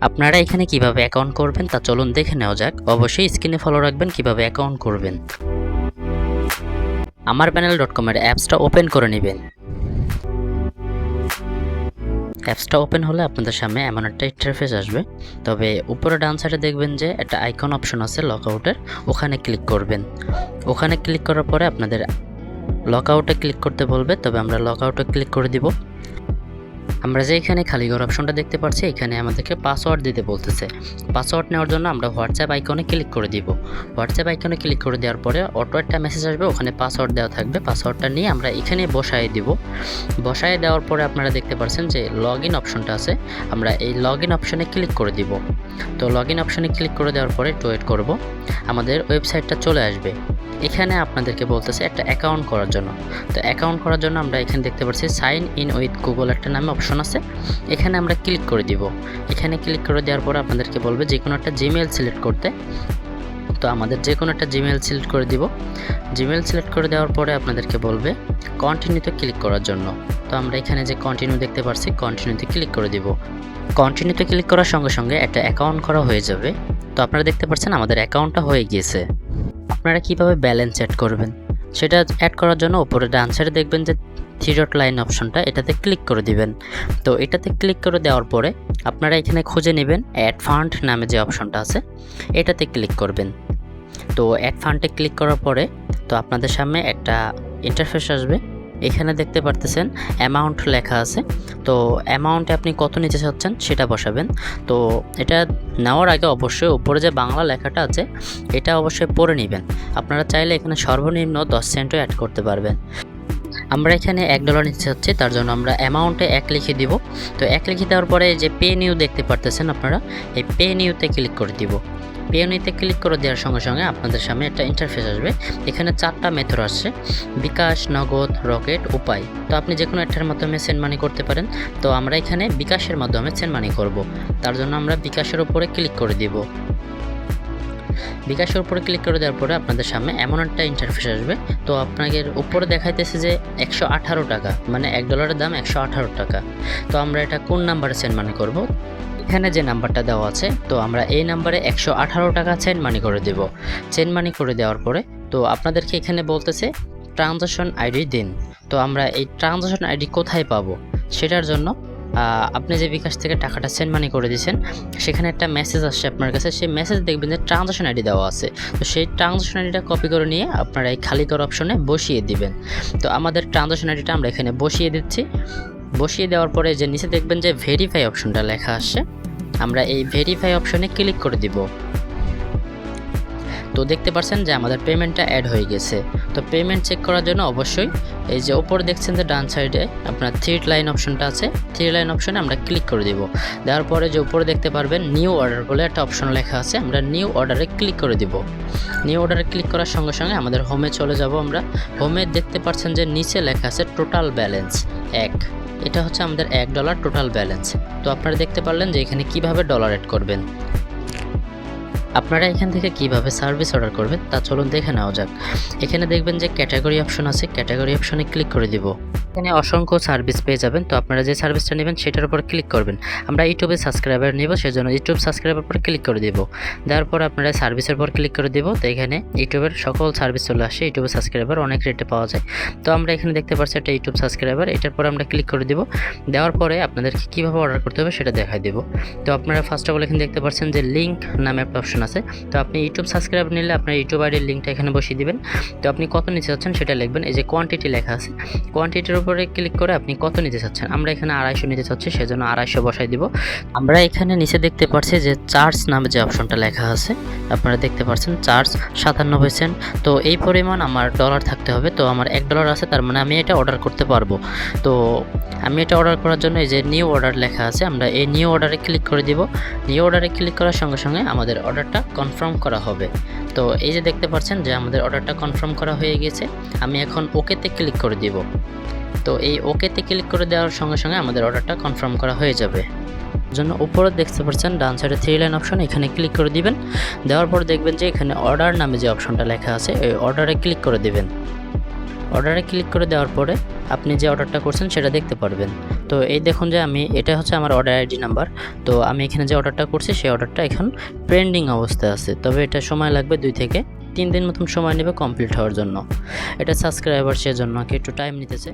আপনারা এখানে কিভাবে অ্যাকাউন্ট করবেন তা চলুন দেখে নেওয়া যাক। অবশ্যই স্ক্রিনে ফলো রাখবেন কিভাবে অ্যাকাউন্ট করবেন। amarpanel.com এর অ্যাপসটা ওপেন করে নেবেন। অ্যাপসটা ওপেন হলে আপনাদের সামনে এমন একটা ইন্টারফেস আসবে। তবে উপরে ডান সাইডে দেখবেন যে একটা আইকন অপশন আছে লকআউটের, ওখানে ক্লিক করবেন। ওখানে ক্লিক করার পরে আপনাদের লকআউটে ক্লিক করতে বলবে, তবে আমরা লকআউটে ক্লিক করে দিব। আমরা যে এখানে খালি ঘর অপশনটা দেখতে পাচ্ছি, এখানে আমাদেরকে পাসওয়ার্ড দিতে বলতেছে। পাসওয়ার্ড নেওয়ার জন্য আমরা হোয়াটসঅ্যাপ আইকনে ক্লিক করে দিব। হোয়াটসঅ্যাপ আইকনে ক্লিক করে দেওয়ার পরে অটো একটা মেসেজ আসবে, ওখানে পাসওয়ার্ড দেওয়া থাকবে। পাসওয়ার্ডটা নিয়ে আমরা এখানে বসায় দিব। বসায় দেওয়ার পরে আপনারা দেখতে পাচ্ছেন যে লগ ইন অপশনটা আছে, আমরা এই লগ ইন অপশনে ক্লিক করে দিব। তো লগ ইন অপশনে ক্লিক করে দেওয়ার পরে একটু ওয়েট করব, আমাদের ওয়েবসাইটটা চলে আসবে। এখানে আপনাদেরকে বলতেছে একটা অ্যাকাউন্ট করার জন্য। তো অ্যাকাউন্ট করার জন্য আমরা এখানে দেখতে পাচ্ছি সাইন ইন উইথ গুগল একটা নামে অপশন আছে, এখানে আমরা ক্লিক করে দিব। এখানে ক্লিক করে দেওয়ার পরে আপনাদেরকে বলবে যে কোনো একটা জিমেইল সিলেক্ট করতে। তো আমাদের যে কোনো একটা জিমেইল সিলেক্ট করে দিব। জিমেইল সিলেক্ট করে দেওয়ার পরে আপনাদেরকে বলবে কন্টিনিউতে ক্লিক করার জন্য। তো আমরা এখানে যে কন্টিনিউ দেখতে পাচ্ছি, কন্টিনিউতে ক্লিক করে দিব। কন্টিনিউতে ক্লিক করার সঙ্গে সঙ্গে একটা অ্যাকাউন্ট করা হয়ে যাবে। তো আপনারা দেখতে পাচ্ছেন আমাদের অ্যাকাউন্টটা হয়ে গিয়েছে। আপনারা কিভাবে ব্যালেন্স অ্যাড করবেন সেটা অ্যাড করার জন্য উপরে ডান সাইডে দেখবেন যে থ্রি ডট লাইন অপশনটা, এটাতে ক্লিক করে দিবেন। তো এটাতে ক্লিক করে দেওয়ার পরে আপনারা এখানে খুঁজে নেবেন অ্যাড ফান্ড নামে যে অপশনটা আছে, এটাতে ক্লিক করবেন। তো অ্যাড ফান্ডে ক্লিক করার পরে তো আপনাদের সামনে একটা ইন্টারফেস আসবে। এখানে দেখতে পারতেছেন অ্যামাউন্ট লেখা আছে। তো অ্যামাউন্টে আপনি কত নিতে চাচ্ছেন সেটা বসাবেন। তো এটা নেওয়ার আগে অবশ্যই উপরে যে বাংলা লেখাটা আছে এটা অবশ্যই পড়ে নেবেন। আপনারা চাইলে এখানে সর্বনিম্ন 10 সেন্টও অ্যাড করতে পারবেন। আমরা এখানে $1 নিতে চাচ্ছি, তার জন্য আমরা অ্যামাউন্টে 1 লিখে দিব। তো 1 লিখে দেওয়ার পরে যে পে নিউ দেখতে পারতেছেন আপনারা, এই পে নিউতে ক্লিক করে দিব। পে নিউতে ক্লিক করে দেওয়ার সঙ্গে সঙ্গে আপনাদের সামনে একটা ইন্টারফেস আসবে। এখানে 4টা মেথড আসছে, বিকাশ, নগদ, রকেট, উপায়। তো আপনি যে কোনো একটার মাধ্যমে সেন্ড মানি করতে পারেন। তো আমরা এখানে বিকাশের মাধ্যমে সেন্ড মানি করব, তার জন্য আমরা বিকাশের উপরে ক্লিক করে দিব। বিকাশের উপরে ক্লিক করে দেওয়ার পরে আপনাদের সামনে এমন একটা ইন্টারফেস আসবে। তো আপনাদের উপরে দেখাইতেছে যে 118 টাকা, মানে $1 দাম 118 টাকা। তো আমরা এটা কোন নাম্বারে সেন্ড মানি করব, এখানে যে নাম্বারটা দেওয়া আছে, তো আমরা এই নাম্বারে 118 টাকা সেন্ড মানি করে দেব। সেন্ড মানি করে দেওয়ার পরে তো আপনাদেরকে এখানে বলতেছে ট্রানজাকশন আইডি দিন। তো আমরা এই ট্রানজাকশন আইডি কোথায় পাবো সেটার জন্য আপনি যে বিকাশ থেকে টাকাটা সেন্ড মানি করে দিয়েছেন, সেখানে একটা মেসেজ আসছে আপনার কাছে। সেই মেসেজ দেখবেন যে ট্রানজাকশন আইডি দেওয়া আছে। তো সেই ট্রানজাকশন আইডিটা কপি করে নিয়ে আপনারা এই খালি করা অপশনে বসিয়ে দিবেন। তো আমাদের ট্রানজাকশন আইডিটা আমরা এখানে বসিয়ে দিচ্ছি। বসিয়ে দেওয়ার পরে যে নিচে দেখবেন যে ভেরিফাই অপশনটা লেখা আসছে, আমরা এই ভেরিফাই অপশনে ক্লিক করে দিব। তো দেখতে পাচ্ছেন যে আমাদের পেমেন্টটা অ্যাড হয়ে গেছে। তো পেমেন্ট চেক করার জন্য অবশ্যই এই যে উপরে দেখছেন যে ডান সাইডে আপনার থ্রি লাইন অপশনটা আছে, থ্রি লাইন অপশনে আমরা ক্লিক করে দিব। দেওয়ার পরে যে উপরে দেখতে পারবেন নিউ অর্ডার বলে একটা অপশন লেখা আছে, আমরা নিউ অর্ডারে ক্লিক করে দিব। নিউ অর্ডারে ক্লিক করার সঙ্গে সঙ্গে আমাদের হোমে চলে যাব। আমরা হোমে দেখতে পাচ্ছেন যে নিচে লেখা আছে টোটাল ব্যালেন্স 1, এটা হচ্ছে আমাদের $1 টোটাল ব্যালেন্স। তো আপনারা দেখতে পারলেন যে এখানে কিভাবে ডলার অ্যাড করবেন। আপনারা এখান থেকে কিভাবে সার্ভিস অর্ডার করবেন তা চলুন দেখে নেওয়া যাক। এখানে দেখবেন যে ক্যাটাগরি অপশন আছে, ক্যাটাগরি অপশনে ক্লিক করে দিব। এখানে অসংখ্য সার্ভিস পেয়ে যাবেন। তো আপনারা যে সার্ভিসটা নেবেন সেটার উপর ক্লিক করবেন। আমরা ইউটিউবে সাবস্ক্রাইবার নেব, সেজন্য ইউটিউব সাবস্ক্রাইবার পর ক্লিক করে দিব। দেওয়ার পর আপনারা সার্ভিসের পর ক্লিক করে দিব। তো এখানে ইউটিউবের সকল সার্ভিস চলে আসে। ইউটিউবে সাবস্ক্রাইবার অনেক রেটে পাওয়া যায়। তো আমরা এখানে দেখতে পাচ্ছি একটা ইউটিউব সাবস্ক্রাইবার, এটার পর আমরা ক্লিক করে দিব। দেওয়ার পরে আপনাদেরকে কীভাবে অর্ডার করতে হবে সেটা দেখাই দেব। তো আপনারা ফার্স্ট অফ অল এখানে দেখতে পাচ্ছেন যে লিঙ্ক নামে একটা অপশন আছে। তো আপনি ইউটিউব সাবস্ক্রাইবার নিলে আপনার ইউটিউব আইডির লিঙ্কটা এখানে বসিয়ে দিবেন। তো আপনি কত নিতে চাচ্ছেন সেটা লিখবেন। এই যে কোয়ান্টিটি লেখা আছে, কোয়ান্টিটির উপরে ক্লিক করে আপনি কত নিতে চাচ্ছেন, আমরা এখানে 250 নিতে চাচ্ছি, সেজন্য 250 বসাই দিব। আমরা এখানে নিচে দেখতে পাচ্ছি যে চার্জ নামে যে অপশনটা লেখা আছে, আপনারা দেখতে পাচ্ছেন চার্জ 97 সেন্ট। তো এই পরিমাণ আমার ডলার থাকতে হবে। তো আমার $1 আছে, তার মানে আমি এটা অর্ডার করতে পারবো। তো আমি এটা অর্ডার করার জন্য এই যে নিউ অর্ডার লেখা আছে, আমরা এই নিউ অর্ডারে ক্লিক করে দিব। নিউ অর্ডারে ক্লিক করার সঙ্গে সঙ্গে আমাদের অর্ডারটা কনফার্ম করা হবে। তো এই যে দেখতে পাচ্ছেন যে আমাদের অর্ডারটা কনফার্ম করা হয়ে গেছে। আমি এখন ওকেতে ক্লিক করে দিব। তো এই ওকেতে ক্লিক করে দেওয়ার সঙ্গে সঙ্গে আমাদের অর্ডারটা কনফার্ম করা হয়ে যাবে। জন্য উপরে দেখতে পাচ্ছেন ডান সাইডে থ্রি লাইন অপশন, এখানে ক্লিক করে দিবেন। দেওয়ার পর দেখবেন যে এখানে অর্ডার নামে যে অপশনটা লেখা আছে, এই অর্ডারে ক্লিক করে দিবেন। অর্ডারে ক্লিক করে দেওয়ার পরে আপনি যে অর্ডারটা করছেন সেটা দেখতে পারবেন। তো এই দেখুন যে এটা হচ্ছে আমার অর্ডার আইডি নাম্বার। তো আমি এখানে যে অর্ডারটা করছি সেই অর্ডারটা এখন পেন্ডিং অবস্থায় আছে, তবে এটা সময় লাগবে 2 থেকে 3 দিন মতন সময় নেবে কমপ্লিট হওয়ার জন্য। এটা সাবস্ক্রাইবার সেজন্য একটু টাইম নিতেছে।